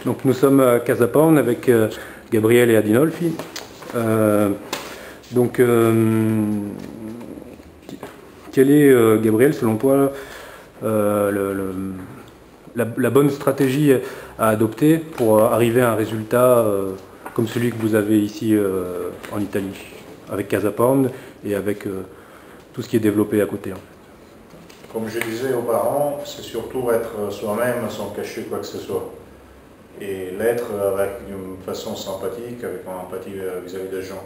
Donc nous sommes à Casa Pound avec Gabriel et Adinolfi. Quelle est, Gabriel, selon toi, la bonne stratégie à adopter pour arriver à un résultat comme celui que vous avez ici en Italie, avec Casa Pound et avec tout ce qui est développé à côté? Comme je disais aux parents, c'est surtout être soi-même sans cacher quoi que ce soit. Et l'être avec une façon sympathique, avec une empathie vis-à-vis des gens.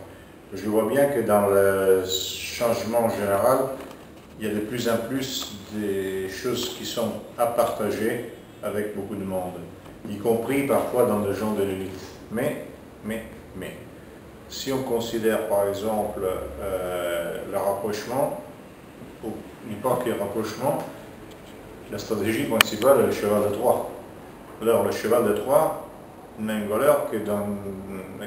Je vois bien que dans le changement général, il y a de plus en plus des choses qui sont à partager avec beaucoup de monde, y compris parfois dans des gens de l'élite. Mais, si on considère par exemple le rapprochement, ou n'importe quel rapprochement, la stratégie principale est le cheval de Troie. Alors le cheval de Troie n'a une valeur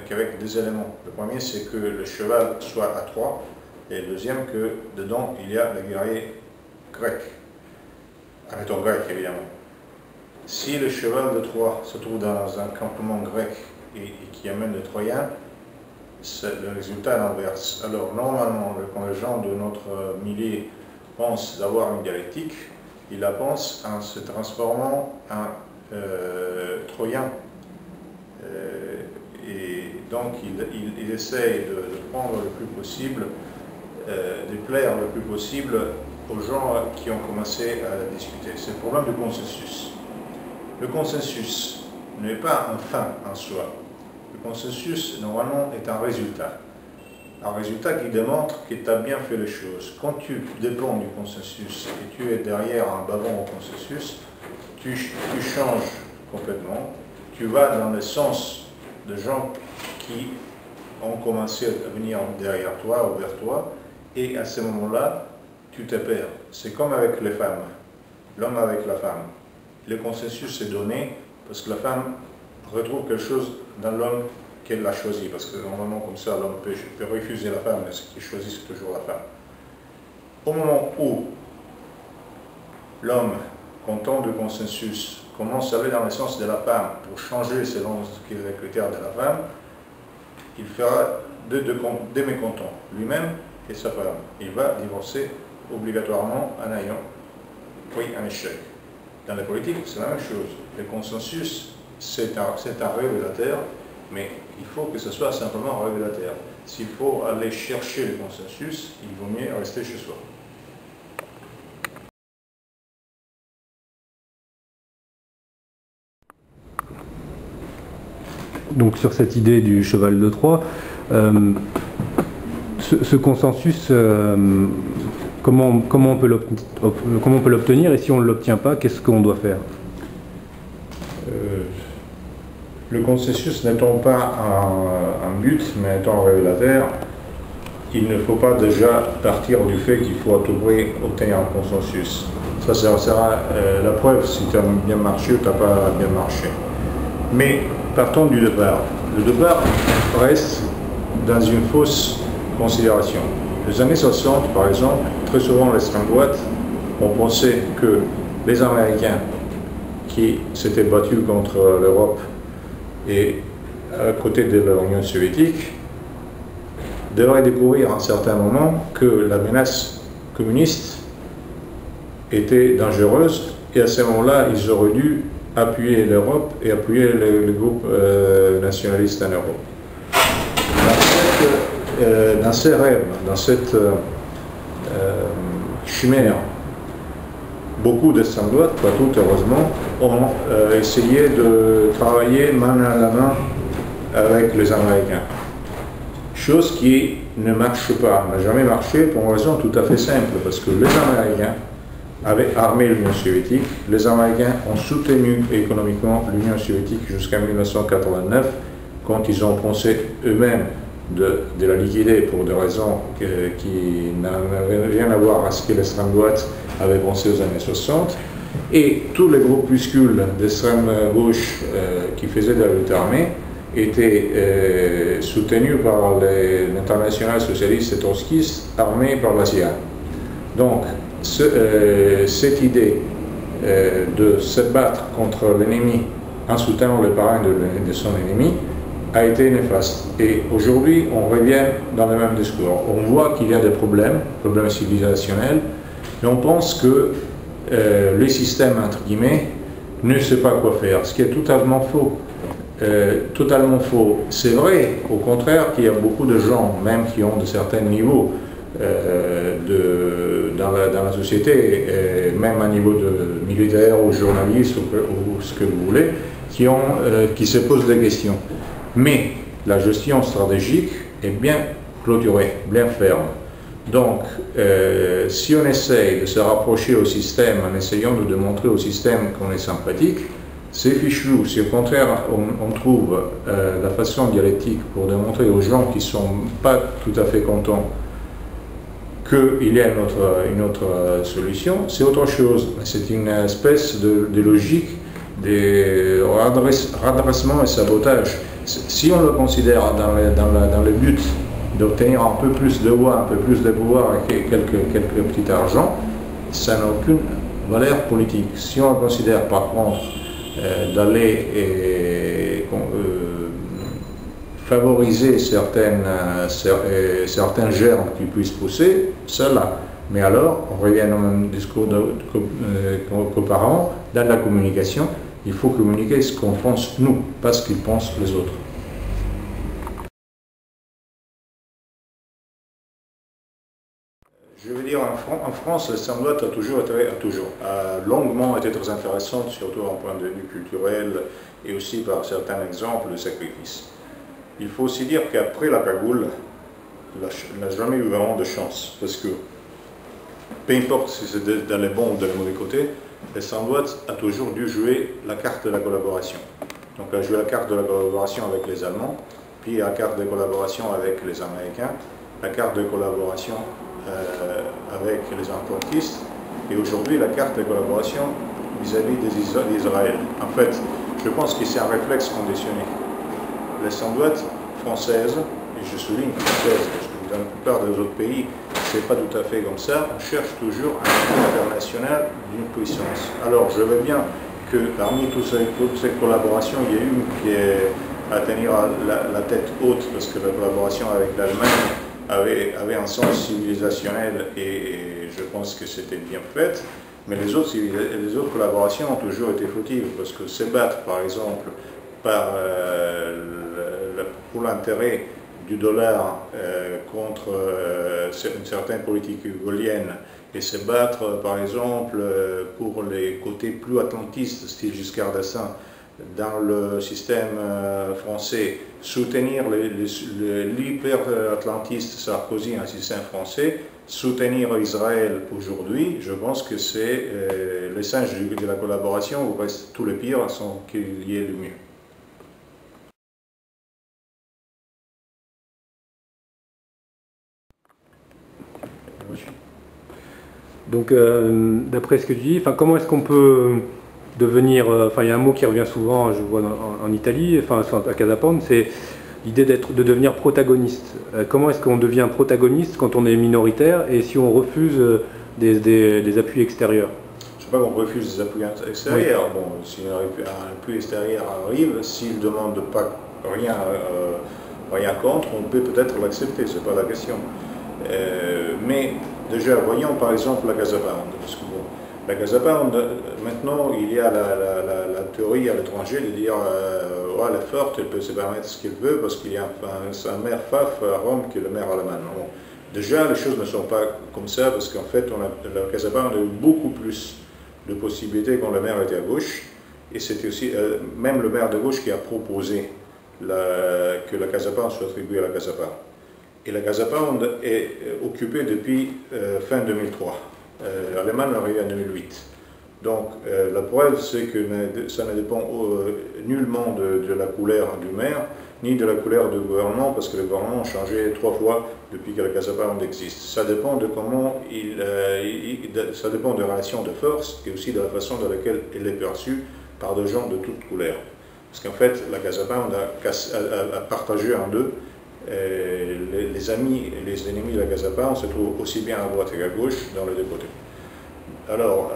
qu'avec des éléments. Le premier, c'est que le cheval soit à Troie, et le deuxième, que dedans il y a les guerriers grecs, admettons grec évidemment. Si le cheval de Troie se trouve dans un campement grec et qui amène les Troyens, le résultat est l'inverse. Alors normalement, quand les gens de notre milieu pensent d'avoir une dialectique, ils la pensent en se transformant en Troyen. Et donc il essaye de prendre le plus possible, de plaire le plus possible aux gens qui ont commencé à discuter. C'est le problème du consensus. Le consensus n'est pas un fin en soi. Le consensus, normalement, est un résultat. Un résultat qui démontre que tu as bien fait les choses. Quand tu dépends du consensus et tu es derrière un bavon au consensus, tu changes complètement. Tu vas dans le sens de gens qui ont commencé à venir derrière toi ou vers toi, et à ce moment-là, tu te perds. C'est comme avec les femmes, l'homme avec la femme. Le consensus est donné parce que la femme retrouve quelque chose dans l'homme qu'elle a choisi, parce que normalement comme ça l'homme peut refuser la femme, mais ce qu'il choisit c'est toujours la femme. Au moment où l'homme, content du consensus, commence à aller dans le sens de la femme pour changer selon ce qui est les critères de la femme, il fera deux mécontents, lui-même et sa femme. Il va divorcer obligatoirement en ayant pris un échec. Dans la politique, c'est la même chose. Le consensus, c'est un révélateur, mais il faut que ce soit simplement un révélateur. S'il faut aller chercher le consensus, il vaut mieux rester chez soi. Donc sur cette idée du cheval de Troie, ce consensus, comment on peut l'obtenir, et si on ne l'obtient pas, qu'est-ce qu'on doit faire? Le consensus n'étant pas un but, mais étant un révélateur, il ne faut pas déjà partir du fait qu'il faut à tout prix obtenir un consensus. Ça sera la preuve si tu as bien marché ou tu n'as pas bien marché. Mais partons du départ. Le départ reste dans une fausse considération. Les années 60, par exemple, très souvent l'extrême droite ont pensé que les Américains qui s'étaient battus contre l'Europe et à côté de l'Union soviétique devraient découvrir à un certain moment que la menace communiste était dangereuse, et à ce moment-là, ils auraient dû appuyer l'Europe et appuyer le groupe nationaliste en Europe. Dans ces rêves, dans cette chimère, beaucoup d'extrême droite, pas toutes heureusement, ont essayé de travailler main à la main avec les Américains. Chose qui ne marche pas, n'a jamais marché pour une raison tout à fait simple, parce que les Américains avaient armé l'Union soviétique, les Américains ont soutenu économiquement l'Union soviétique jusqu'en 1989, quand ils ont pensé eux-mêmes de la liquider pour des raisons qui n'avaient rien à voir avec ce que l'extrême droite avait pensé aux années 60, et tous les groupuscules d'extrême gauche qui faisaient de la lutte armée étaient soutenus par l'international socialiste et trotskiste armé par la CIA. Donc cette idée de se battre contre l'ennemi en soutenant les parents de son ennemi, a été néfaste. Et aujourd'hui, on revient dans le même discours. On voit qu'il y a des problèmes civilisationnels, mais on pense que le système, entre guillemets, ne sait pas quoi faire, ce qui est totalement faux. Totalement faux. C'est vrai, au contraire, qu'il y a beaucoup de gens, même qui ont de certains niveaux dans la société, même à niveau de militaire ou journaliste ou ce que vous voulez, qui se posent des questions. Mais la gestion stratégique est bien clôturée, bien ferme. Donc, si on essaye de se rapprocher au système en essayant de démontrer au système qu'on est sympathique, c'est fichu. Si au contraire on trouve la façon dialectique pour démontrer aux gens qui ne sont pas tout à fait contents qu'il y a une autre solution, c'est autre chose. C'est une espèce de logique de redressement et sabotage. Si on le considère dans le but d'obtenir un peu plus de voix, un peu plus de pouvoir et quelques petits argent, ça n'a aucune valeur politique. Si on le considère par contre d'aller favoriser certains germes qui puissent pousser, cela. Mais alors, on revient au même discours qu'auparavant, dans la communication, il faut communiquer ce qu'on pense nous, pas ce qu'ils pensent les autres. Je veux dire, en France, le sandwich a longuement été très intéressante, surtout en point de vue culturel et aussi par certains exemples de sacrifice. Il faut aussi dire qu'après la cagoule, il n'a jamais eu vraiment de chance, parce que peu importe si c'est dans les bons ou dans les mauvais côtés, le sandwich a toujours dû jouer la carte de la collaboration. Donc il a joué la carte de la collaboration avec les Allemands, puis la carte de collaboration avec les Américains, la carte de collaboration avec les antontistes, et aujourd'hui la carte de collaboration vis-à-vis d'Israël. En fait, je pense que c'est un réflexe conditionné. Les sandwichs françaises, et je souligne françaises, parce que dans la plupart des autres pays, c'est pas tout à fait comme ça, on cherche toujours un niveau international d'une puissance. Alors, je veux bien que parmi toutes ces collaborations, il y a une qui est à tenir la tête haute, parce que la collaboration avec l'Allemagne avait un sens civilisationnel et je pense que c'était bien fait, mais les autres collaborations ont toujours été fautives, parce que se battre, par exemple, pour l'intérêt du dollar contre une certaine politique hegelienne, et se battre, par exemple, pour les côtés plus atlantistes, style Giscard d'Estaing, dans le système français, soutenir l'hyper-atlantiste Sarkozy, un système français, soutenir Israël aujourd'hui, je pense que c'est l'essence de la collaboration, où reste tous les pires sans qu'il y ait le mieux. Donc, d'après ce que tu dis, comment est-ce qu'on peut devenir, il y a un mot qui revient souvent, je vois en Italie, à Casa Pound, c'est l'idée de devenir protagoniste. Comment est-ce qu'on devient protagoniste quand on est minoritaire et si on refuse des appuis extérieurs? Je ne sais pas qu'on refuse des appuis extérieurs. Oui. Bon, si un appui extérieur arrive, s'il ne demande pas rien contre, on peut peut-être l'accepter, ce n'est pas la question. Mais déjà, voyons par exemple la Casa Pound. Parce que, bon, la Casa Pound, maintenant, il y a la théorie à l'étranger de dire elle est forte, elle peut se permettre ce qu'elle veut parce qu'il y a un maire Pfaff à Rome qui est le maire allemand. Bon, déjà, les choses ne sont pas comme ça parce qu'en fait, la Casa Pound a eu beaucoup plus de possibilités quand le maire était à gauche. Et c'était aussi même le maire de gauche qui a proposé que la Casa Pound soit attribuée à la Casa Pound. Et la Casa Pound est occupée depuis fin 2003. L'Allemagne est arrivée en 2008. Donc la preuve, c'est que ça ne dépend nullement de la couleur du maire, ni de la couleur du gouvernement, parce que le gouvernement a changé 3 fois depuis que la Casa Pound existe. Ça dépend de comment ça dépend des relations de force et aussi de la façon dans laquelle elle est perçue par des gens de toutes couleurs. Parce qu'en fait, la Casa Pound a partagé en deux. Les amis et les ennemis de la Casa Pound se trouvent aussi bien à droite qu'à gauche, dans les deux côtés. Alors,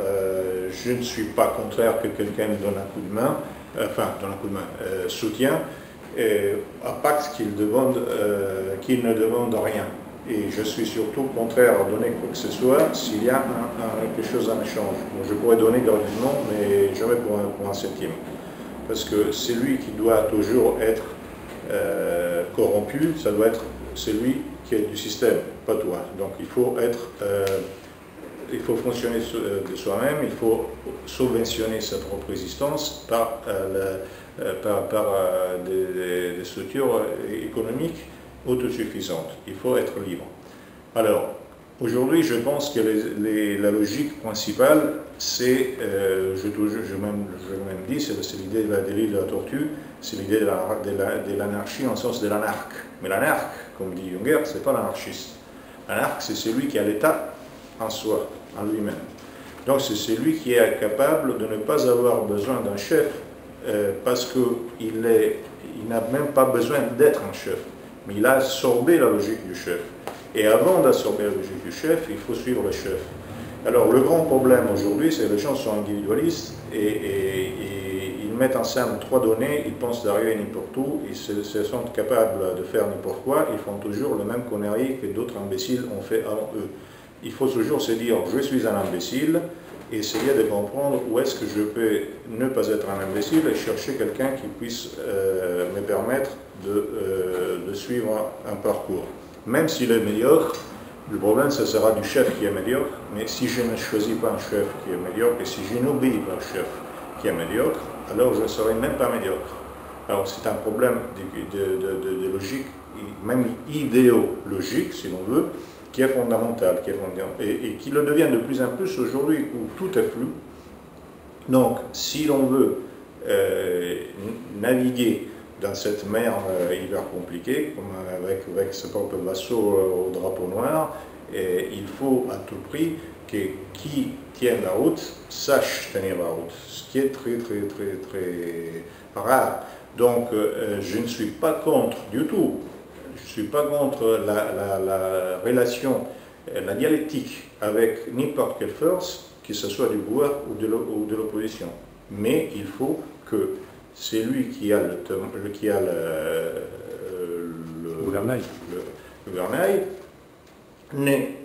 je ne suis pas contraire que quelqu'un me donne un coup de main, donne un coup de main, soutient, à pacte qu'il ne demande rien. Et je suis surtout contraire à donner quoi que ce soit s'il y a quelque chose en échange. Donc, je pourrais donner gratuitement, mais jamais pour un centime. Parce que c'est lui qui doit toujours être corrompu, ça doit être celui qui est du système, pas toi. Donc il faut fonctionner de soi-même, il faut subventionner sa propre existence par des structures économiques autosuffisantes. Il faut être libre. Alors, aujourd'hui, je pense que la logique principale, c'est, je même dis, c'est l'idée de l'île de la tortue, c'est l'idée de l'anarchie en le sens de l'anarque. Mais l'anarque, comme dit Junger, c'est pas l'anarchiste. L'anarque, c'est celui qui a l'État en soi, en lui-même. Donc c'est celui qui est capable de ne pas avoir besoin d'un chef parce qu'il n'a même pas besoin d'être un chef, mais il a absorbé la logique du chef. Et avant d'absorber la logique du chef, il faut suivre le chef. Alors le grand problème aujourd'hui, c'est que les gens sont individualistes et ils mettent en scène 3 données, ils pensent d'arriver n'importe où, ils se sentent capables de faire n'importe quoi, ils font toujours le même connerie que d'autres imbéciles ont fait avant eux. Il faut toujours se dire, je suis un imbécile, et essayer de comprendre où est-ce que je peux ne pas être un imbécile et chercher quelqu'un qui puisse me permettre de suivre un parcours. Même s'il est médiocre, le problème, ce sera du chef qui est médiocre, mais si je ne choisis pas un chef qui est médiocre, et si je n'oublie pas un chef qui est médiocre, alors je ne serai même pas médiocre. Alors c'est un problème de logique, même idéologique, si l'on veut, qui est fondamental, et qui le devient de plus en plus aujourd'hui, où tout est flou. Donc, si l'on veut naviguer dans cette mer hyper compliquée, comme avec ce propre vaisseau au drapeau noir, il faut à tout prix que qui tient la route sache tenir la route, ce qui est très rare. Donc, je ne suis pas contre du tout. Je ne suis pas contre la relation, la dialectique avec n'importe quelle force, que ce soit du pouvoir ou de l'opposition. Mais il faut que celui qui a le gouvernail n'ait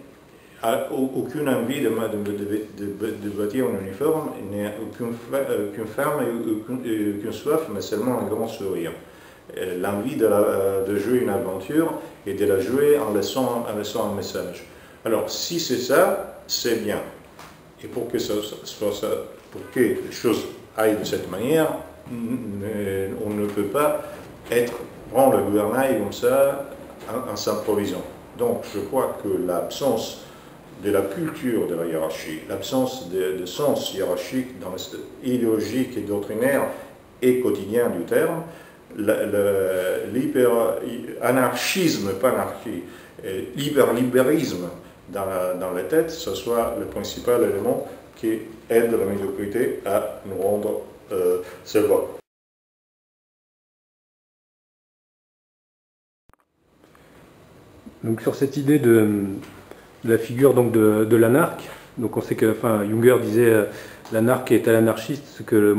aucune envie de bâtir un uniforme, n'ait aucune ferme et aucune soif, mais seulement un grand sourire. L'envie de jouer une aventure et de la jouer en laissant un message. Alors, si c'est ça, c'est bien. Et pour que ça soit ça, pour que les choses aillent de cette manière, on ne peut pas prendre le gouvernail comme ça en s'improvisant. Donc, je crois que l'absence de la culture de la hiérarchie, l'absence de sens hiérarchique dans idéologique et doctrinaire et quotidien du terme, l'hyper-anarchisme, pas anarchie, l'hyperlibérisme dans la tête, ce soit le principal élément qui aide la médiocrité à nous rendre sévères. Donc sur cette idée de la figure donc de l'anarque, donc on sait que Junger disait l'anarque est à l'anarchiste ce que le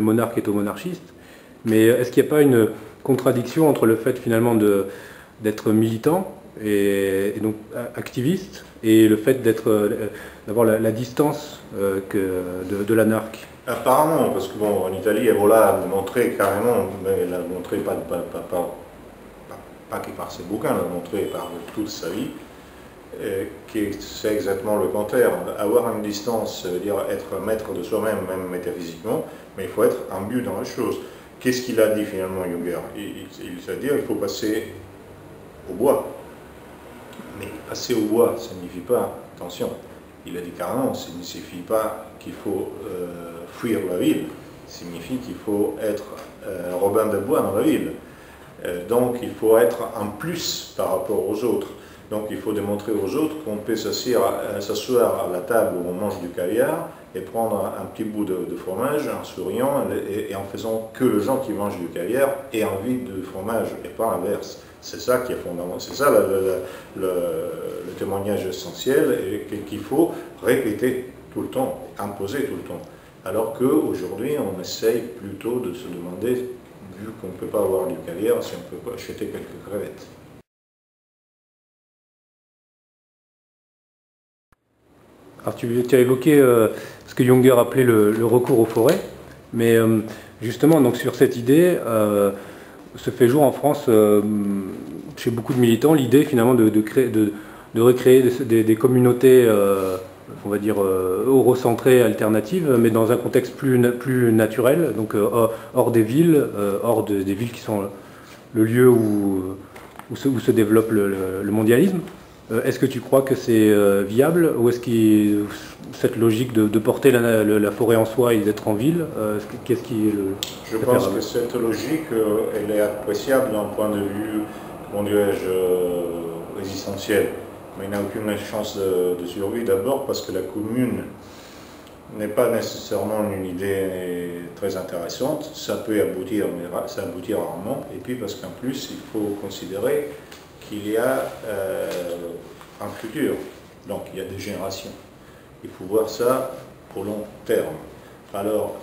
monarque est au monarchiste. Mais est-ce qu'il n'y a pas une contradiction entre le fait finalement d'être militant et donc activiste et le fait d'avoir la distance de l'anarque? Apparemment, parce que bon, en Italie, Evola l'a montré carrément, mais il l'a montré pas que par ses bouquins, il l'a montré par toute sa vie, que c'est exactement le contraire. Avoir une distance, ça veut dire être maître de soi-même, même métaphysiquement, mais il faut être imbu dans la chose. Qu'est-ce qu'il a dit finalement, Junger? Il s'est dit qu'il faut passer au bois. Mais passer au bois, ça ne signifie pas, attention, il a dit carrément, ça ne signifie pas qu'il faut fuir la ville, ça signifie qu'il faut être Robin des Bois dans la ville. Donc il faut être en plus par rapport aux autres. Donc il faut démontrer aux autres qu'on peut s'asseoir à la table où on mange du caviar et prendre un petit bout de fromage en souriant et en faisant que les gens qui mangent du caviar aient envie de fromage et pas l'inverse. C'est ça qui est fondamental, c'est ça le témoignage essentiel et qu'il faut répéter tout le temps, imposer tout le temps. Alors qu'aujourd'hui, on essaye plutôt de se demander, vu qu'on ne peut pas avoir du caviar, si on ne peut pas acheter quelques crevettes. Alors tu as évoqué ce que Junger appelait le recours aux forêts, mais justement donc sur cette idée se fait jour en France chez beaucoup de militants l'idée finalement de recréer des communautés on va dire eurocentrées, alternatives, mais dans un contexte plus naturel, donc hors des villes, hors des villes qui sont le lieu où se développe le mondialisme. Est-ce que tu crois que c'est viable, ou est-ce que cette logique de porter la forêt en soi et d'être en ville, qu'est-ce qui est le... Je pense que cette logique, elle est appréciable d'un point de vue, comment dirais-je, existentiel. Mais il n'a aucune chance de survie, d'abord parce que la commune n'est pas nécessairement une idée très intéressante. Ça peut aboutir, mais ça aboutit rarement. Et puis parce qu'en plus, il faut considérer qu'il y a un futur, donc il y a des générations. Il faut voir ça au long terme. Alors,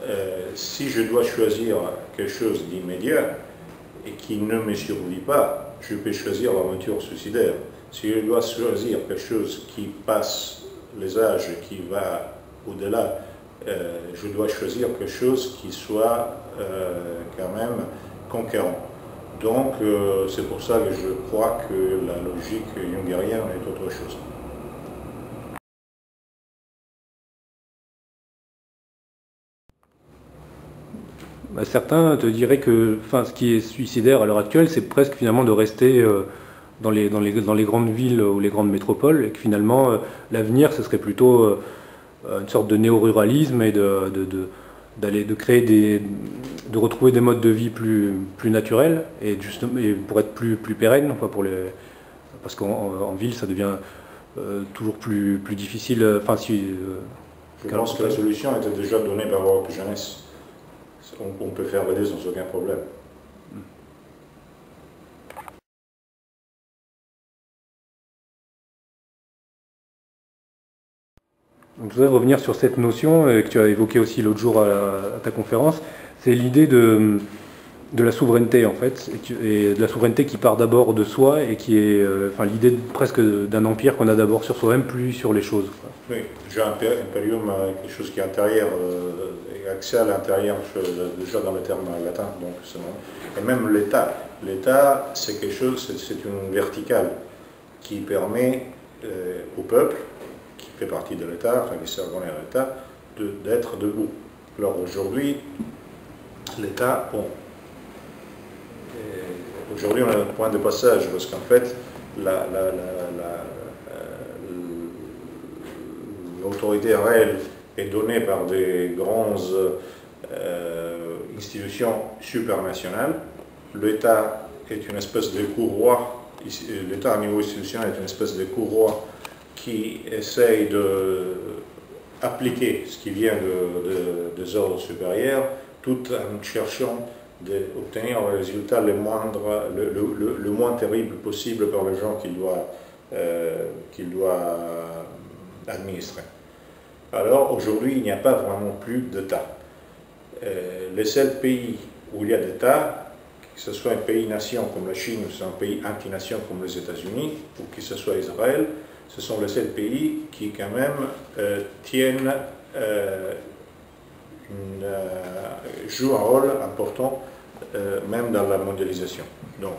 si je dois choisir quelque chose d'immédiat et qui ne me survit pas, je peux choisir l'aventure suicidaire. Si je dois choisir quelque chose qui passe les âges, qui va au-delà, je dois choisir quelque chose qui soit quand même conquérant. Donc, c'est pour ça que je crois que la logique jungérienne est autre chose. Certains te diraient que ce qui est suicidaire à l'heure actuelle, c'est presque finalement de rester dans les grandes villes ou les grandes métropoles, et que finalement l'avenir, ce serait plutôt une sorte de néo-ruralisme et de retrouver des modes de vie plus naturels et pour être plus pérennes, enfin parce qu'en ville ça devient toujours plus difficile. Je pense que la solution était déjà donnée par Europe Jeunesse. On peut faire aider sans aucun problème. Donc, je voudrais revenir sur cette notion que tu as évoquée aussi l'autre jour à ta conférence, c'est l'idée de la souveraineté en fait, et de la souveraineté qui part d'abord de soi et qui est l'idée presque d'un empire qu'on a d'abord sur soi-même, puis sur les choses. Oui, déjà imperium, quelque chose qui est intérieur, axial, intérieur, déjà dans le terme latin, donc et même l'État. L'État, c'est quelque chose, c'est une verticale qui permet au peuple, qui fait partie de l'État, enfin qui servent à l'État, d'être debout. Alors aujourd'hui, l'État, bon, aujourd'hui on a un point de passage, parce qu'en fait, l'autorité réelle est donnée par des grandes institutions supranationales. L'État est une espèce de courroie, l'État à niveau institutionnel est une espèce de courroie qui essaye d'appliquer ce qui vient des ordres supérieurs, tout en cherchant d'obtenir le résultat le moins terrible possible par les gens qu'il doit administrer. Alors aujourd'hui, il n'y a pas vraiment plus d'État. Les seuls pays où il y a d'État, que ce soit un pays-nation comme la Chine ou un pays anti-nation comme les États-Unis, ou que ce soit Israël, ce sont les seuls pays qui quand même jouent un rôle important même dans la mondialisation. Donc,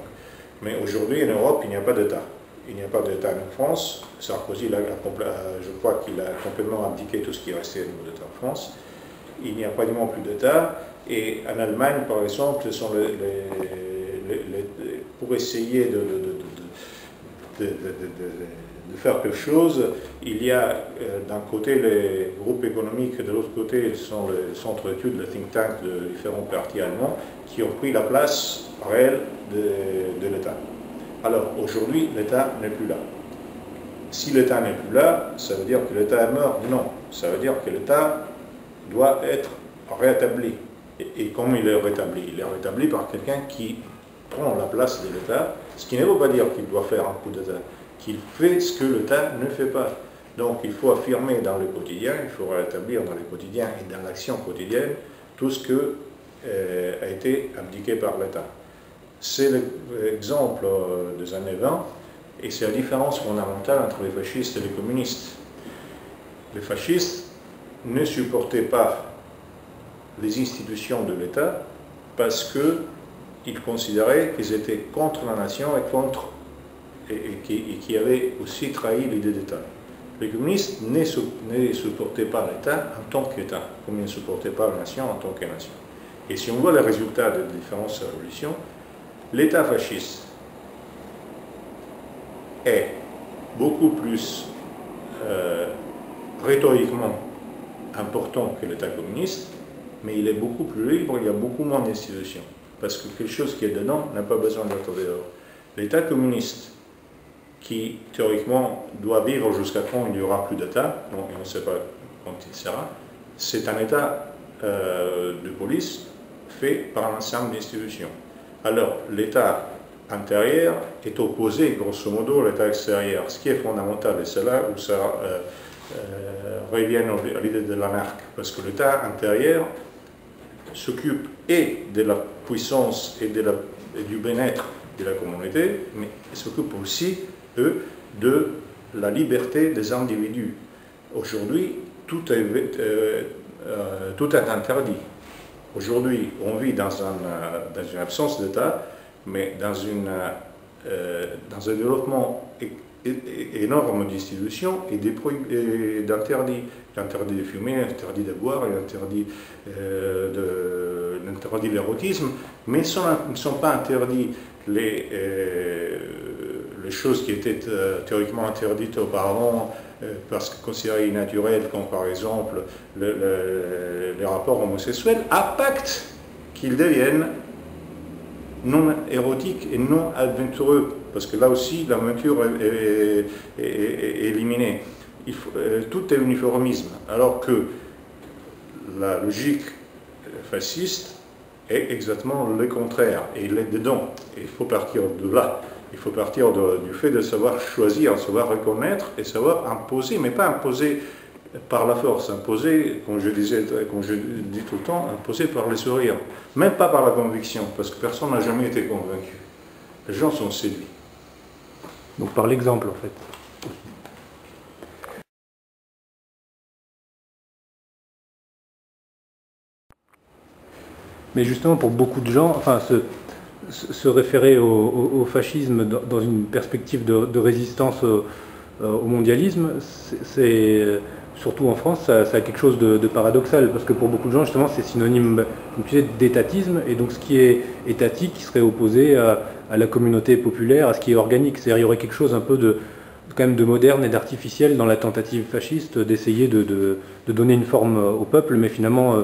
mais aujourd'hui en Europe, il n'y a pas d'État. Il n'y a pas d'État en France. Sarkozy, je crois qu'il a complètement abdiqué tout ce qui restait au niveau d'État en France. Il n'y a pratiquement plus d'État. Et en Allemagne, par exemple, ce sont pour essayer de faire quelque chose, il y a d'un côté les groupes économiques, et de l'autre côté ce sont les centres d'études, les think tanks de différents partis allemands qui ont pris la place réelle de l'État. Alors aujourd'hui, l'État n'est plus là. Si l'État n'est plus là, ça veut dire que l'État est mort? Non, ça veut dire que l'État doit être rétabli. Et comment il est rétabli? Il est rétabli par quelqu'un qui prend la place de l'État, ce qui ne veut pas dire qu'il doit faire un coup d'État, qu'il fait ce que l'État ne fait pas. Donc il faut affirmer dans le quotidien, il faut rétablir dans le quotidien et dans l'action quotidienne tout ce qui a été abdiqué par l'État. C'est l'exemple des années 20 et c'est la différence fondamentale entre les fascistes et les communistes. Les fascistes ne supportaient pas les institutions de l'État parce qu'ils considéraient qu'ils étaient contre la nation et qui avaient aussi trahi l'idée d'État. Les communistes ne supportaient pas l'État en tant qu'État, comme ils ne supportaient pas la nation en tant que nation. Et si on voit les résultats des différentes révolutions, l'État fasciste est beaucoup plus rhétoriquement important que l'État communiste, mais il est beaucoup plus libre, il y a beaucoup moins d'institutions. Parce que quelque chose qui est dedans n'a pas besoin d'être dehors. L'État communiste, qui théoriquement doit vivre jusqu'à quand il n'y aura plus d'État, donc on ne sait pas quand il sera, c'est un État de police fait par un ensemble d'institutions. Alors l'État intérieur est opposé grosso modo à l'État extérieur, ce qui est fondamental, et c'est là où ça revient à l'idée de l'anarque, parce que l'État intérieur s'occupe et de la puissance et du bien-être de la communauté, mais il s'occupe aussi, eux, de la liberté des individus. Aujourd'hui, tout est interdit. Aujourd'hui, on vit dans une absence d'État, mais dans un développement énorme d'institutions et d'interdits. L'interdit de fumer, l'interdit de boire, l'interdit de l'érotisme, mais ils ne sont pas interdits les choses qui étaient théoriquement interdites auparavant parce que considérées innaturelles, comme par exemple les rapports homosexuels, à pacte qu'ils deviennent non érotiques et non aventureux, parce que là aussi l'aventure est éliminée. Tout est uniformisme, alors que la logique fasciste est exactement le contraire, et il est dedans. Et il faut partir de là. Il faut partir du fait de savoir choisir, savoir reconnaître et savoir imposer, mais pas imposer par la force, imposer, comme je dis tout le temps, imposer par le sourire, même pas par la conviction, parce que personne n'a jamais été convaincu. Les gens sont séduits. Donc par l'exemple en fait. Mais justement, pour beaucoup de gens, enfin, se référer au fascisme dans une perspective de résistance au mondialisme, c'est surtout en France, ça a quelque chose de paradoxal, parce que pour beaucoup de gens, justement, c'est synonyme, comme tu sais, d'étatisme, et donc ce qui est étatique qui serait opposé à la communauté populaire, à ce qui est organique. C'est-à-dire il y aurait quelque chose un peu quand même de moderne et d'artificiel dans la tentative fasciste d'essayer de donner une forme au peuple, mais finalement,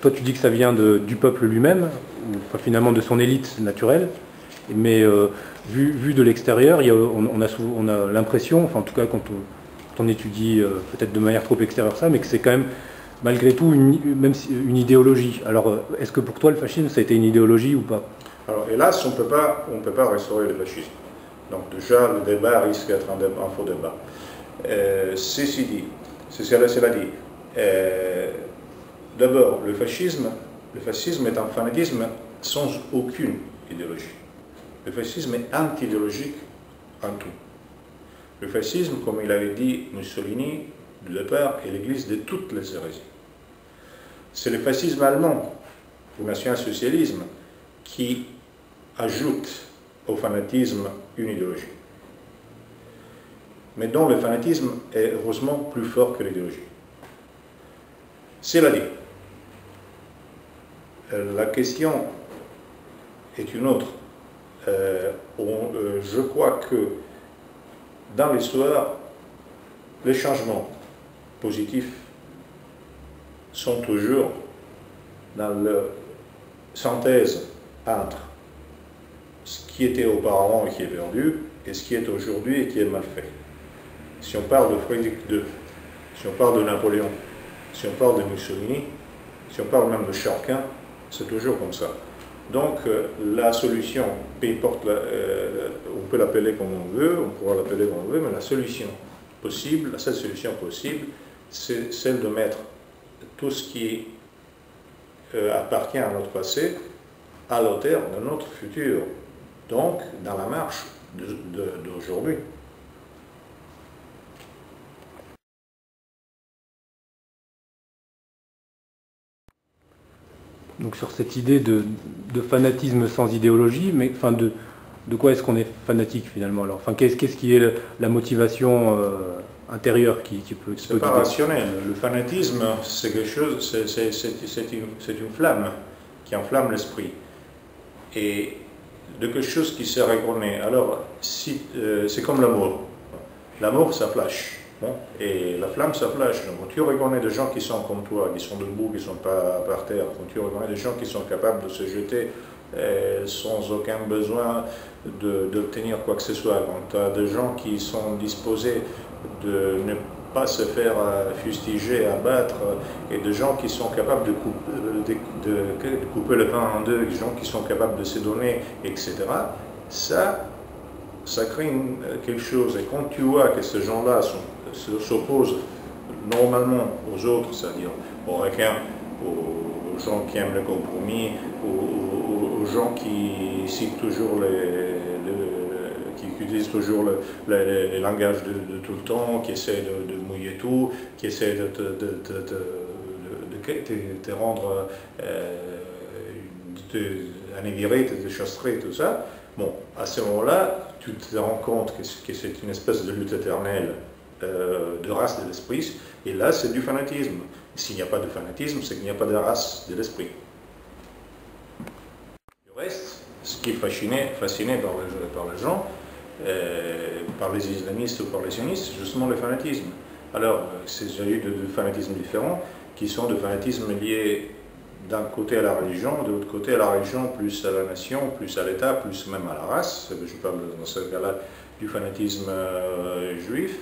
toi tu dis que ça vient du peuple lui-même, ou enfin, finalement de son élite naturelle, mais vu de l'extérieur, on a l'impression, enfin en tout cas quand on étudie peut-être de manière trop extérieure ça, mais que c'est quand même malgré tout même une idéologie. Alors est-ce que pour toi le fascisme ça a été une idéologie ou pas? Alors hélas on ne peut pas restaurer le fascisme. Donc déjà le débat risque d'être un faux débat. Ceci dit, cela dit, d'abord le fascisme est un fanatisme sans aucune idéologie. Le fascisme est anti-idéologique en tout. Le fascisme, comme il avait dit Mussolini, du départ, est l'église de toutes les hérésies. C'est le fascisme allemand, ou national-socialisme, qui ajoute au fanatisme une idéologie. Mais dont le fanatisme est heureusement plus fort que l'idéologie. Cela dit, la question est une autre. Je crois que dans l'histoire, les changements positifs sont toujours dans la synthèse entre ce qui était auparavant et qui est perdu et ce qui est aujourd'hui et qui est mal fait. Si on parle de Frédéric II, si on parle de Napoléon, si on parle de Mussolini, si on parle même de Charquin, c'est toujours comme ça. Donc la solution, peu importe, on peut l'appeler comme on veut, on pourra l'appeler comme on veut, mais la solution possible, la seule solution possible, c'est celle de mettre tout ce qui appartient à notre passé à l'auteur de notre futur, donc dans la marche d'aujourd'hui. Donc sur cette idée de fanatisme sans idéologie, mais enfin de quoi est-ce qu'on est fanatique finalement alors? Enfin, qu'est-ce qui est la motivation intérieure qui peut... C'est pas rationnel. Le fanatisme, c'est quelque chose, c'est une flamme qui enflamme l'esprit. Et de quelque chose qui se reconnaît. Alors, si, c'est comme l'amour. L'amour, ça flash. Bon, et la flamme, ça flash. Donc, quand tu reconnais des gens qui sont comme toi, qui sont debout, qui ne sont pas par terre, quand tu reconnais des gens qui sont capables de se jeter sans aucun besoin d'obtenir quoi que ce soit, quand tu as des gens qui sont disposés de ne pas se faire fustiger, abattre, et des gens qui sont capables de couper le pain en deux, des gens qui sont capables de se donner, etc., ça crée quelque chose. Et quand tu vois que ces gens-là s'opposent normalement aux autres, c'est-à-dire aux requins, aux gens qui aiment le compromis, aux gens qui citent toujours qui utilisent toujours les langages de tout le temps, qui essaient de mouiller tout, qui essaient de te rendre anéviré, de te chastrer, tout ça. Bon, à ce moment-là, tu te rends compte que c'est une espèce de lutte éternelle de race de l'esprit, et là c'est du fanatisme. S'il n'y a pas de fanatisme, c'est qu'il n'y a pas de race de l'esprit. Du reste, ce qui est fasciné par les gens, par les islamistes ou par les sionistes, c'est justement le fanatisme. Alors, il y a eu de fanatismes différents, qui sont de fanatismes liés d'un côté à la religion, de l'autre côté à la religion, plus à la nation, plus à l'État, plus même à la race. Je parle dans ce cas-là du fanatisme juif.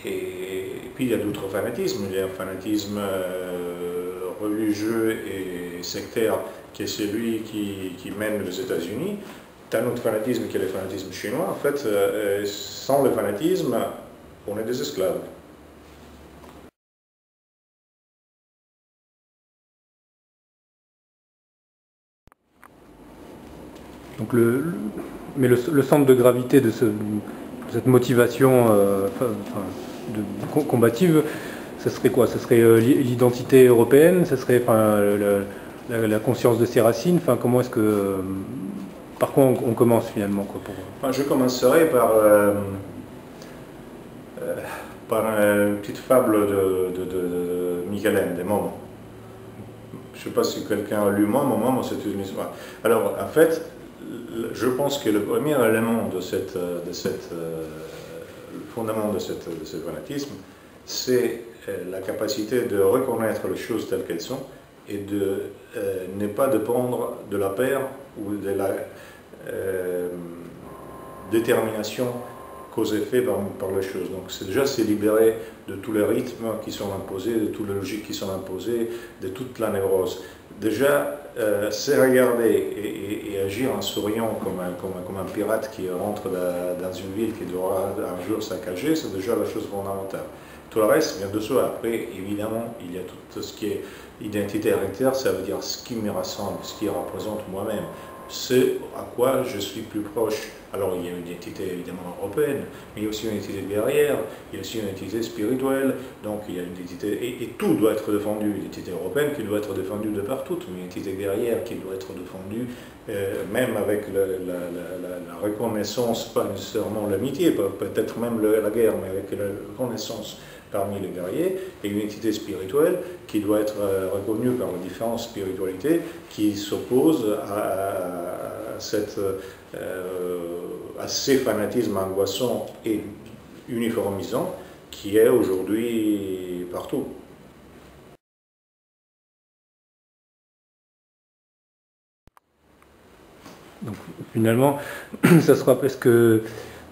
Et puis il y a d'autres fanatismes. Il y a un fanatisme religieux et sectaire qui est celui qui mène les États-Unis. Tu as un autre fanatisme qui est le fanatisme chinois. En fait, sans le fanatisme, on est des esclaves. Donc mais le centre de gravité de cette motivation combative, ce serait quoi? Ce serait l'identité européenne? Ce serait la conscience de ses racines? Enfin, comment est-ce que... Par quoi on commence finalement quoi, Enfin, je commencerai par une petite fable de Michel Ende, des Moments. Je ne sais pas si quelqu'un a lu Moments, c'est une histoire. Alors, en fait, je pense que le premier élément le fondament de ce fanatisme, c'est la capacité de reconnaître les choses telles qu'elles sont et de ne pas dépendre de la peur ou de la détermination cause-effet par les choses. Donc c'est déjà se libérer de tous les rythmes qui sont imposés, de toutes les logiques qui sont imposées, de toute la névrose. Déjà, c'est regarder et agir en souriant comme un pirate qui rentre dans une ville qui devra un jour saccager, c'est déjà la chose fondamentale. Tout le reste vient de soi. Après, évidemment, il y a tout ce qui est identité interne, ça veut dire ce qui me rassemble, ce qui représente moi-même, ce à quoi je suis plus proche. Alors il y a une identité évidemment européenne, mais il y a aussi une identité guerrière, il y a aussi une identité spirituelle, donc il y a une identité, et tout doit être défendu, une identité européenne qui doit être défendue de partout, une identité guerrière qui doit être défendue, même avec la reconnaissance, pas nécessairement l'amitié, peut-être même la guerre, mais avec la reconnaissance parmi les guerriers, et une identité spirituelle qui doit être reconnue par les différentes spiritualités qui s'opposent à ces fanatismes angoissants et uniformisants qui est aujourd'hui partout. Donc finalement, ça sera presque...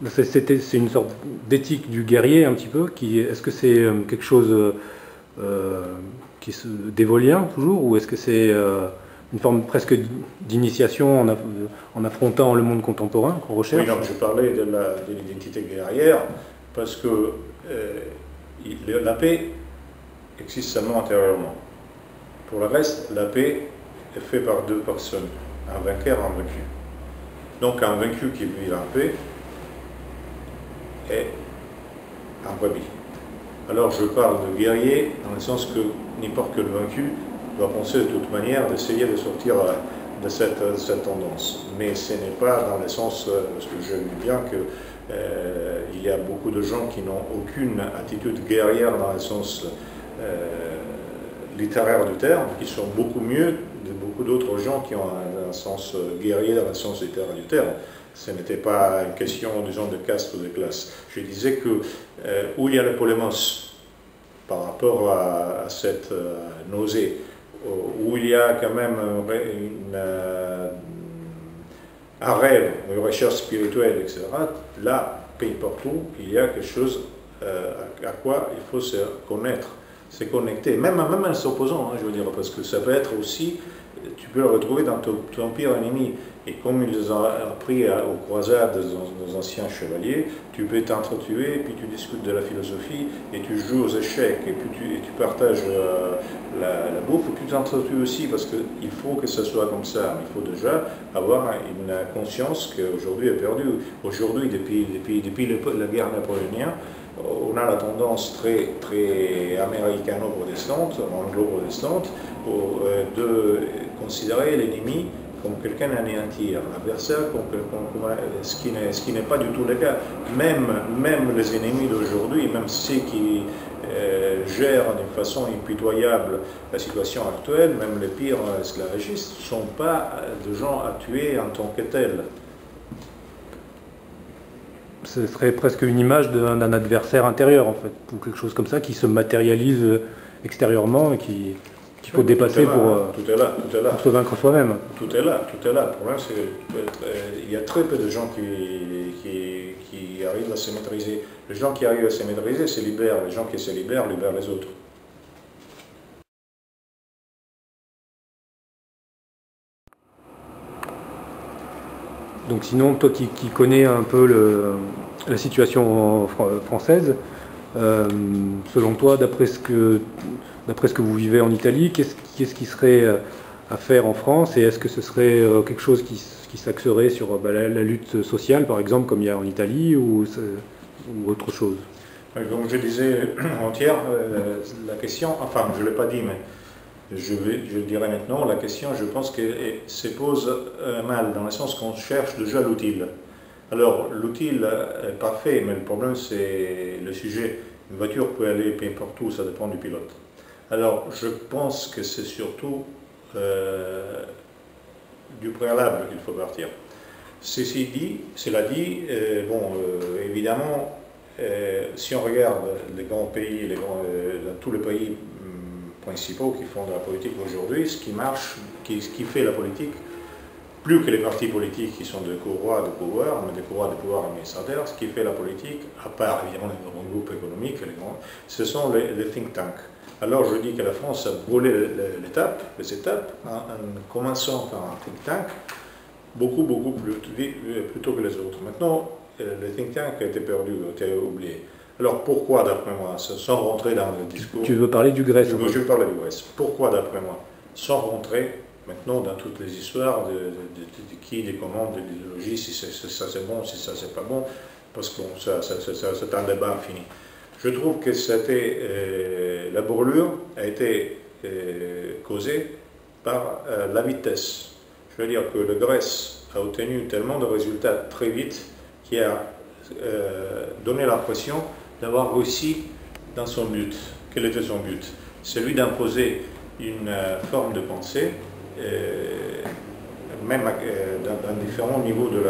C'est une sorte d'éthique du guerrier un petit peu. Est-ce que c'est quelque chose d'évolien toujours, ou est-ce que c'est une forme presque d'initiation en affrontant le monde contemporain qu'on recherche? Oui, donc je parlais de l'identité guerrière parce que la paix existe seulement intérieurement. Pour le reste, la paix est faite par deux personnes, un vainqueur et un vaincu. Donc un vaincu qui vit en paix est un brebis. Alors je parle de guerrier dans le sens que n'importe quel vaincu doit penser de toute manière d'essayer de sortir de cette tendance. Mais ce n'est pas dans le sens, parce que je dis bien qu'il y a beaucoup de gens qui n'ont aucune attitude guerrière dans le sens littéraire du terme, qui sont beaucoup mieux de beaucoup d'autres gens qui ont un sens guerrier dans le sens littéraire du terme. Ce n'était pas une question, disons, de caste ou de classe. Je disais que où il y a le polémos par rapport à cette nausée, où il y a quand même un rêve, une recherche spirituelle, etc., là, pays partout, il y a quelque chose à quoi il faut se connaître, se connecter, même en s'opposant, je veux dire, parce que ça peut être aussi, tu peux le retrouver dans ton pire ennemi. Et comme ils ont appris aux croisades des anciens chevaliers, tu peux t'entretuer, puis tu discutes de la philosophie, et tu joues aux échecs, et puis tu partages la bouffe, et tu t'entretues aussi, parce qu'il faut que ça soit comme ça. Il faut déjà avoir une conscience qu'aujourd'hui est perdue. Aujourd'hui, depuis la guerre napoléonienne, on a la tendance très, très américano-protestante, anglo-protestante, de considérer l'ennemi comme quelqu'un à anéantir, l'adversaire comme ce qui n'est pas du tout le cas. Même les ennemis d'aujourd'hui, même ceux qui gèrent d'une façon impitoyable la situation actuelle, même les pires esclavagistes, ne sont pas des gens à tuer en tant que tels. Ce serait presque une image d'un adversaire intérieur, en fait, ou quelque chose comme ça, qui se matérialise extérieurement et qu'il faut dépasser pour se vaincre soi-même. Tout est là. Le problème, c'est qu'il y a très peu de gens qui arrivent à se maîtriser. Les gens qui arrivent à se maîtriser se libèrent. Les gens qui se libèrent les autres. Donc sinon, toi qui connais un peu la situation française, selon toi, d'après ce que vous vivez en Italie, qu'est-ce qui serait à faire en France, et est-ce que ce serait quelque chose qui s'axerait sur la lutte sociale, par exemple, comme il y a en Italie, ou autre chose? Comme je disais entière, la question, enfin je ne l'ai pas dit, mais je le dirai maintenant, la question, je pense qu'elle se pose mal, dans le sens qu'on cherche déjà l'utile. Alors, l'utile est parfait, mais le problème, c'est le sujet. Une voiture peut aller n'importe où, ça dépend du pilote. Alors, je pense que c'est surtout du préalable qu'il faut partir. Cela dit, évidemment, si on regarde les grands pays, dans tous les pays principaux qui font de la politique aujourd'hui, ce qui marche, ce qui fait la politique, plus que les partis politiques qui sont des courroies de pouvoir, mais des courroies de pouvoir administrateurs, ce qui fait la politique, à part évidemment les grands groupes économiques, ce sont les think tanks. Alors je dis que la France a brûlé les étapes, en commençant par un think tank, beaucoup plus tôt que les autres. Maintenant, le think tank a été perdu, a été oublié. Alors pourquoi, d'après moi, sans rentrer dans le discours... Tu veux parler du Grèce? Je veux parler du Grèce. Pourquoi, d'après moi, sans rentrer maintenant dans toutes les histoires de qui, des commandes, de l'idéologie, si ça c'est bon, si ça c'est pas bon, parce que c'est un débat infini. Je trouve que la brûlure a été causée par la vitesse. Je veux dire que la Grèce a obtenu tellement de résultats très vite qui a donné l'impression d'avoir réussi dans son but. Quel était son but? Celui d'imposer une forme de pensée, même dans différents niveaux de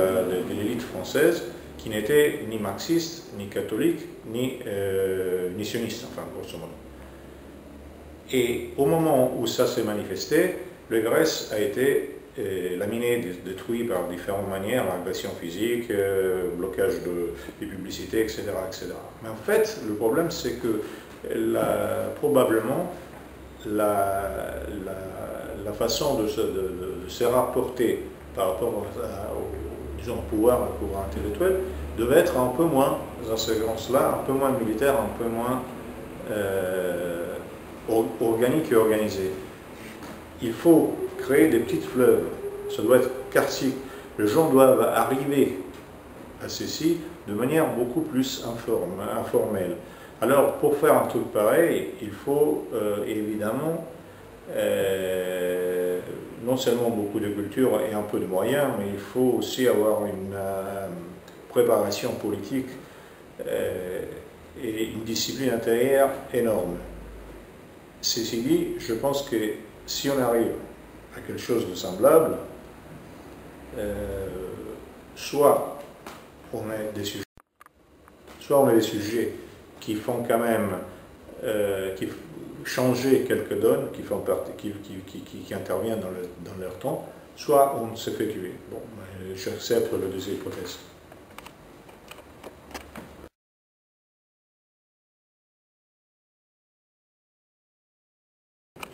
l'élite française, qui n'était ni marxiste, ni catholique, ni sioniste, enfin, grosso modo. Et au moment où ça s'est manifesté, la Grèce a été laminé, détruit par différentes manières, agression physique, blocage des publicités, etc., etc. Mais en fait, le problème, c'est que probablement la façon de se rapporter par rapport au pouvoir intellectuel devait être un peu moins, dans ce sens-là, un peu moins militaire, un peu moins organique et organisé. Il faut créer des petites fleuves, ça doit être karstique. Les gens doivent arriver à ceci de manière beaucoup plus informelle. Alors, pour faire un truc pareil, il faut évidemment non seulement beaucoup de culture et un peu de moyens, mais il faut aussi avoir une préparation politique et une discipline intérieure énorme. Ceci dit, je pense que si on arrive à quelque chose de semblable, soit on a des sujets qui font quand même qui changer quelques donnes, qui interviennent dans leur temps, soit on se fait tuer. Bon, j'accepte les deux hypothèses.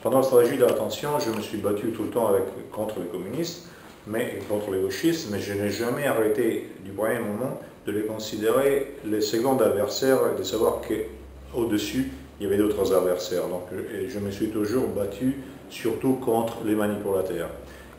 Pendant la stratégie de l'attention, je me suis battu tout le temps contre les communistes, mais contre les gauchistes, mais je n'ai jamais arrêté du premier moment de les considérer les seconds adversaires et de savoir qu'au-dessus, il y avait d'autres adversaires. Donc je me suis toujours battu, surtout contre les manipulateurs.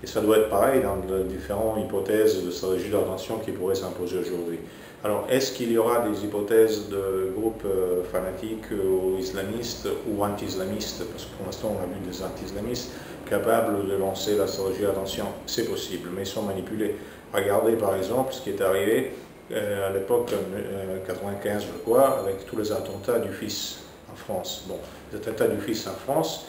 Et ça doit être pareil dans les différentes hypothèses de stratégie de l'attention qui pourraient s'imposer aujourd'hui. Alors, est-ce qu'il y aura des hypothèses de groupes fanatiques ou islamistes ou anti-islamistes? Parce que pour l'instant, on a vu des anti-islamistes capables de lancer la stratégie de l'attention. C'est possible, mais ils sont manipulés. Regardez par exemple ce qui est arrivé à l'époque, en 95, je crois, avec tous les attentats du Fils en France. Bon, les attentats du Fils en France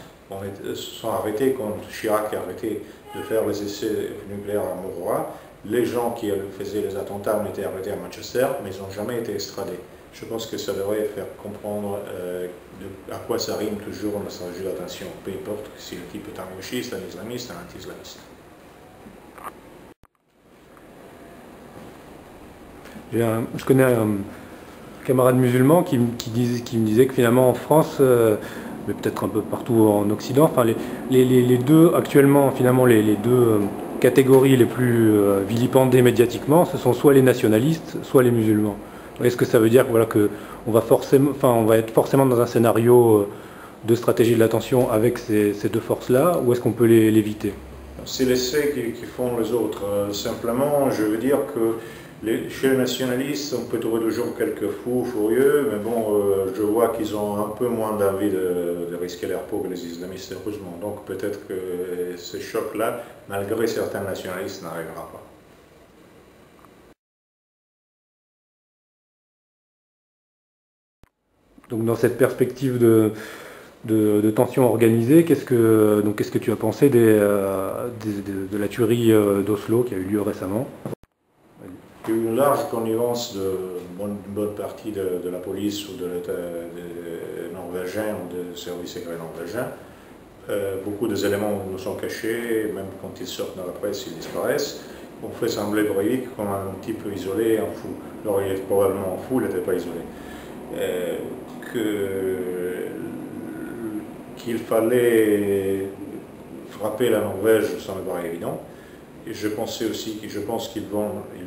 sont arrêtés quand Chirac a arrêté de faire les essais nucléaires à Mauroy. Les gens qui faisaient les attentats ont été arrêtés à Manchester, mais ils n'ont jamais été extradés. Je pense que ça devrait faire comprendre à quoi ça rime toujours la stratégie d'attention, peu importe si le type est un gauchiste, un islamiste, un anti-islamiste. Je connais un camarade musulman qui me disait que finalement en France, mais peut-être un peu partout en Occident, enfin les deux actuellement, finalement les deux catégories les plus vilipendées médiatiquement, ce sont soit les nationalistes, soit les musulmans. Est-ce que ça veut dire voilà, que on va être forcément dans un scénario de stratégie de l'attention avec ces deux forces-là, ou est-ce qu'on peut l'éviter? C'est l'essai qui font les autres. Simplement, je veux dire que chez les nationalistes, on peut trouver toujours quelques fous furieux, mais bon, je vois qu'ils ont un peu moins d'envie de risquer leur peau que les islamistes, heureusement. Donc peut-être que ce choc-là, malgré certains nationalistes, n'arrivera pas. Donc dans cette perspective de tension organisée, qu'est-ce que tu as pensé de la tuerie d'Oslo qui a eu lieu récemment? Il y a eu une large connivence d'une bonne partie de la police ou de l'État norvégien ou des services secrets norvégiens. Beaucoup des éléments nous sont cachés, même quand ils sortent dans la presse, ils disparaissent. On fait sembler Breivik comme un type isolé, un fou. Alors il est probablement un fou, il n'était pas isolé. Qu'il fallait frapper la Norvège, ça me paraît évident. Et je pense qu'ils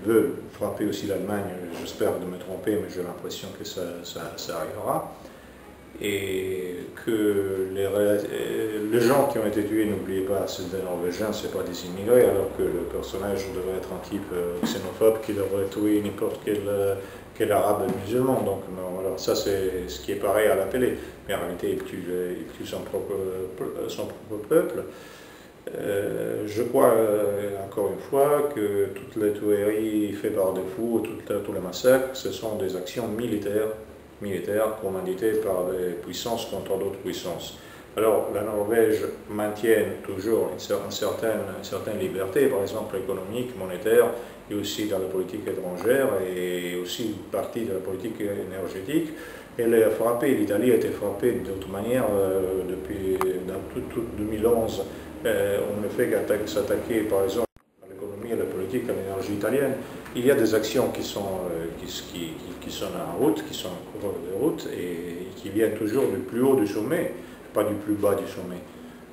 veulent frapper aussi l'Allemagne, j'espère de me tromper, mais j'ai l'impression que ça arrivera. Et que les gens qui ont été tués, n'oubliez pas, c'est des Norvégiens, ce pas des immigrés, alors que le personnage devrait être un type xénophobe qui devrait tuer n'importe quel arabe musulman. Donc alors ça c'est ce qui est pareil à la télé, mais en réalité il tue son propre peuple. Je crois encore une fois que toutes les tueries faites par des fous, tous les massacres, ce sont des actions militaires commanditées par des puissances contre d'autres puissances. Alors la Norvège maintient toujours une certaine liberté, par exemple économique, monétaire, et aussi dans la politique étrangère, et aussi une partie de la politique énergétique. Elle est frappée, l'Italie a été frappée d'autre manière depuis 2011. On ne fait qu'à s'attaquer par exemple à l'économie, à la politique, à l'énergie italienne. Il y a des actions qui sont en route, qui sont en cours de route et qui viennent toujours du plus haut du sommet, pas du plus bas du sommet.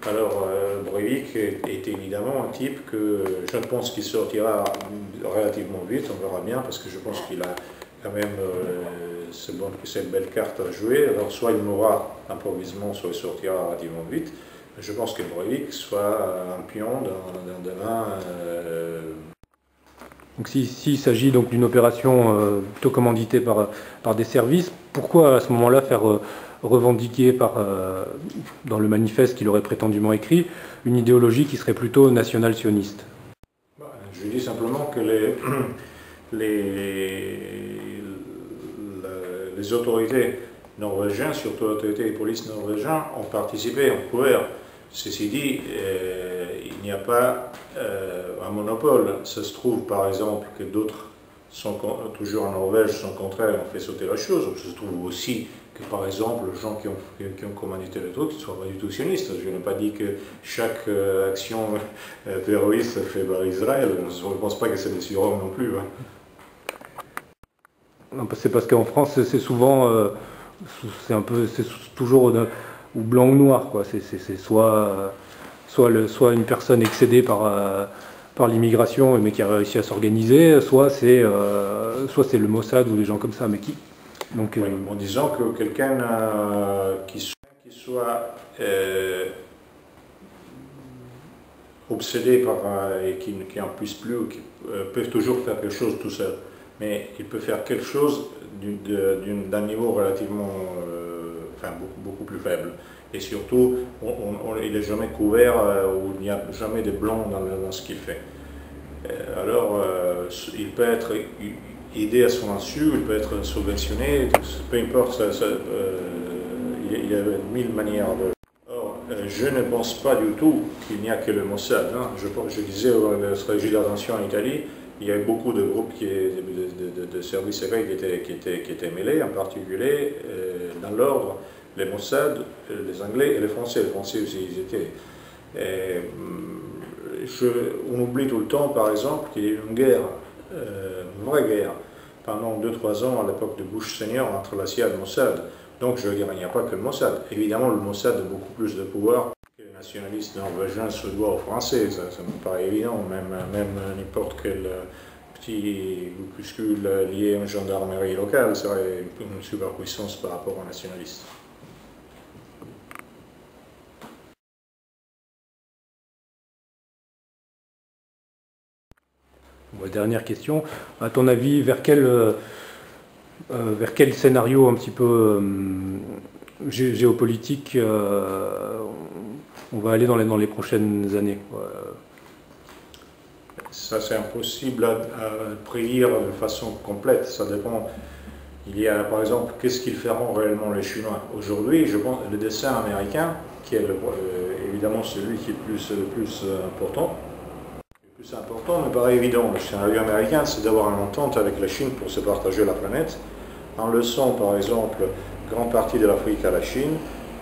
Alors Breivik est évidemment un type que je pense qu'il sortira relativement vite, on verra bien, parce que je pense qu'il a quand même, c'est bon que c'est une belle carte à jouer. Alors soit il mourra improvisement, soit il sortira relativement vite. Je pense que Breivik soit un pion dans demain. Donc s'il s'agit donc d'une opération plutôt commanditée par des services, pourquoi à ce moment-là faire revendiquer dans le manifeste qu'il aurait prétendument écrit une idéologie qui serait plutôt national-sioniste? Je dis simplement que les autorités norvégiennes, surtout les autorités de police norvégiennes, ont participé au pouvoir. Ceci dit, il n'y a pas un monopole. Ça se trouve par exemple que d'autres, toujours en Norvège, sont contraires et ont fait sauter la chose. Ça se trouve aussi que par exemple, les gens qui ont commandité le truc ne soient pas du tout sionistes. Je n'ai pas dit que chaque action terroriste fait par Israël. Je ne pense pas que c'est des surhommes non plus. Non, c'est parce qu'en France, c'est souvent, c'est toujours ou blanc ou noir, quoi. C'est soit une personne excédée par l'immigration, mais qui a réussi à s'organiser, soit c'est le Mossad ou des gens comme ça, mais qui. Donc, oui, en disant que quelqu'un qui soit obsédé et qui n'en puisse plus, qui peut toujours faire quelque chose tout seul, mais il peut faire quelque chose d'un niveau relativement, beaucoup plus faible. Et surtout, il n'est jamais couvert, ou il n'y a jamais de blanc dans ce qu'il fait. Alors, il peut être aidé à son insu, il peut être subventionné, peu importe, il y a mille manières de... Or, je ne pense pas du tout qu'il n'y a que le Mossad. Hein. Je disais au Service d'attention en Italie, il y a eu beaucoup de groupes de services secrets qui étaient mêlés, en particulier dans l'ordre, les Mossad, les Anglais et les Français. Les Français aussi, ils étaient. On oublie tout le temps, par exemple, qu'il y a eu une guerre, une vraie guerre, pendant 2-3 ans à l'époque de Bush senior entre la CIA et le Mossad. Donc je veux dire, il n'y a pas que le Mossad. Évidemment, le Mossad a beaucoup plus de pouvoir que les nationalistes norvégiens, suédois ou français. Ça me paraît évident. Même n'importe quel petit groupuscule lié à une gendarmerie locale serait une superpuissance par rapport aux nationalistes. Bon, dernière question. À ton avis, vers quel scénario un petit peu géopolitique on va aller dans les prochaines années? Ça, c'est impossible à prédire de façon complète. Ça dépend. Il y a, par exemple, qu'est-ce qu'ils feront réellement les Chinois? Aujourd'hui, je pense le dessin américain, qui est évidemment celui qui est le plus important. Le plus important me paraît évident. Le scénario américain, c'est d'avoir une entente avec la Chine pour se partager la planète, en laissant, par exemple, grande partie de l'Afrique à la Chine,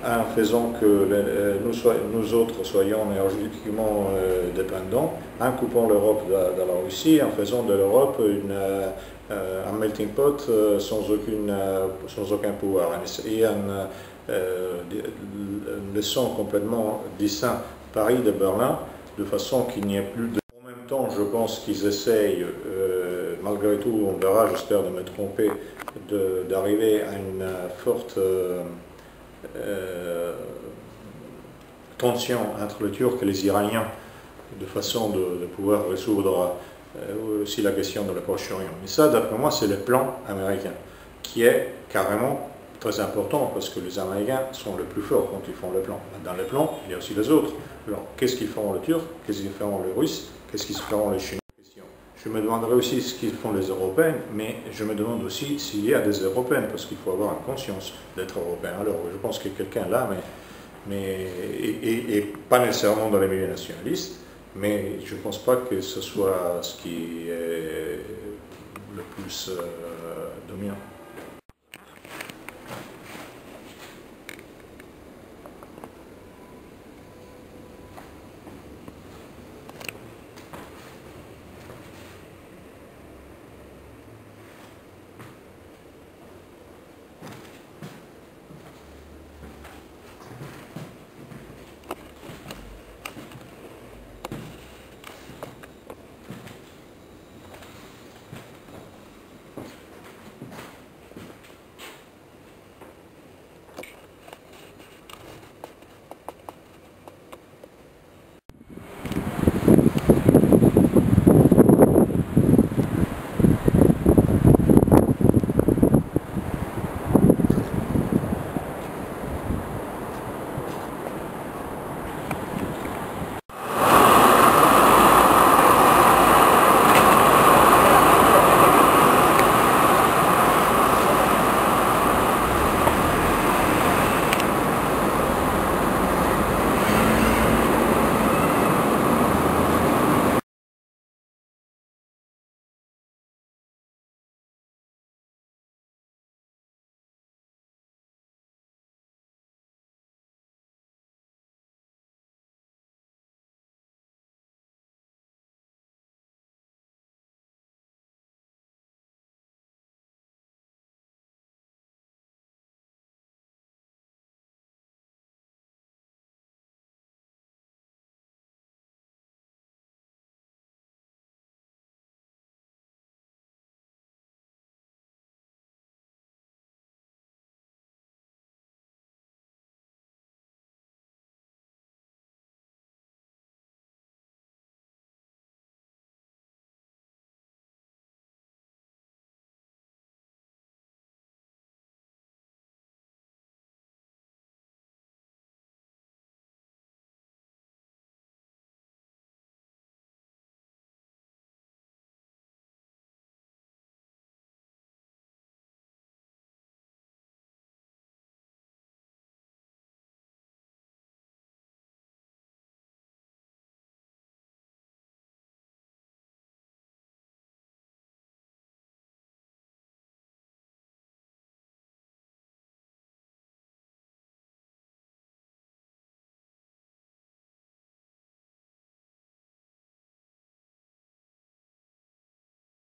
en faisant que nous autres soyons énergétiquement dépendants, en coupant l'Europe de la Russie, en faisant de l'Europe un melting pot sans aucun pouvoir, et en laissant complètement distinct Paris de Berlin, de façon qu'il n'y ait plus de... En même temps, je pense qu'ils essayent, malgré tout, on verra, j'espère de me tromper, d'arriver à une forte tension entre les Turcs et les Iraniens, de façon de pouvoir résoudre aussi la question de la Proche-Orient. Mais ça, d'après moi, c'est le plan américain, qui est carrément très important, parce que les Américains sont les plus forts quand ils font le plan. Dans le plan, il y a aussi les autres. Alors, qu'est-ce qu'ils feront les Turcs? Qu'est-ce qu'ils feront les Russes? Qu'est-ce qu'ils feront les Chinois? Je me demanderai aussi ce qu'ils font les Européens, mais je me demande aussi s'il y a des Européens, parce qu'il faut avoir une conscience d'être Européen. Alors, je pense qu'il y a quelqu'un là, et pas nécessairement dans les milieux nationalistes, mais je ne pense pas que ce soit ce qui est le plus dominant.